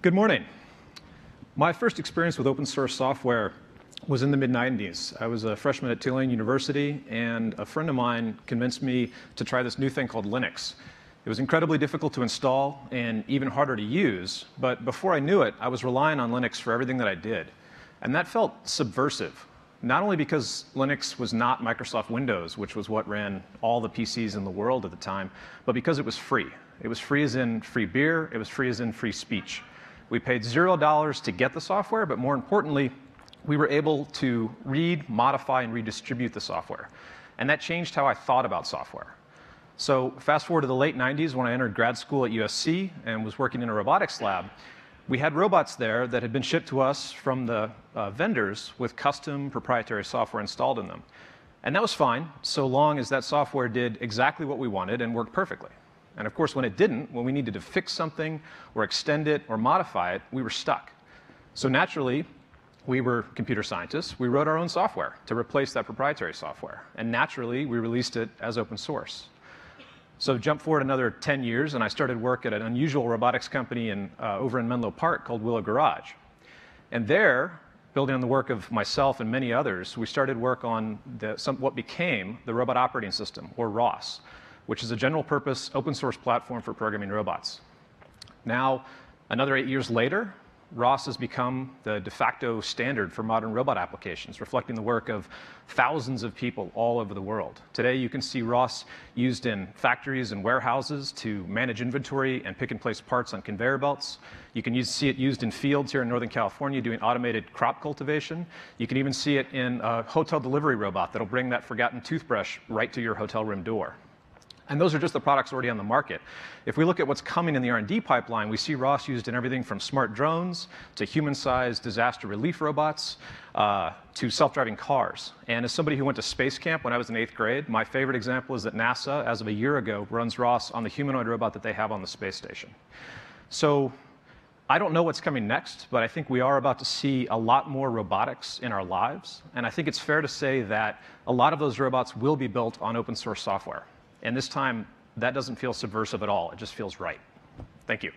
Good morning. My first experience with open source software was in the mid-90s. I was a freshman at Tulane University, and a friend of mine convinced me to try this new thing called Linux. It was incredibly difficult to install and even harder to use, but before I knew it, I was relying on Linux for everything that I did. And that felt subversive, not only because Linux was not Microsoft Windows, which was what ran all the PCs in the world at the time, but because it was free. It was free as in free beer, it was free as in free speech. We paid $0 to get the software, but more importantly, we were able to read, modify, and redistribute the software. And that changed how I thought about software. So fast forward to the late 90s when I entered grad school at USC and was working in a robotics lab. We had robots there that had been shipped to us from the vendors with custom proprietary software installed in them. And that was fine, so long as that software did exactly what we wanted and worked perfectly. And of course, when it didn't, when we needed to fix something or extend it or modify it, we were stuck. So naturally, we were computer scientists. We wrote our own software to replace that proprietary software. And naturally, we released it as open source. So jump forward another 10 years, and I started work at an unusual robotics company over in Menlo Park called Willow Garage. And there, building on the work of myself and many others, we started work on what became the Robot Operating System, or ROS, which is a general-purpose open-source platform for programming robots. Now, another 8 years later, ROS has become the de facto standard for modern robot applications, reflecting the work of thousands of people all over the world. Today, you can see ROS used in factories and warehouses to manage inventory and pick-and-place parts on conveyor belts. You can see it used in fields here in Northern California doing automated crop cultivation. You can even see it in a hotel delivery robot that'll bring that forgotten toothbrush right to your hotel room door. And those are just the products already on the market. If we look at what's coming in the R&D pipeline, we see ROS used in everything from smart drones to human-sized disaster relief robots to self-driving cars. And as somebody who went to space camp when I was in 8th grade, my favorite example is that NASA, as of a year ago, runs ROS on the humanoid robot that they have on the space station. So I don't know what's coming next, but I think we are about to see a lot more robotics in our lives. And I think it's fair to say that a lot of those robots will be built on open source software. And this time, that doesn't feel subversive at all. It just feels right. Thank you.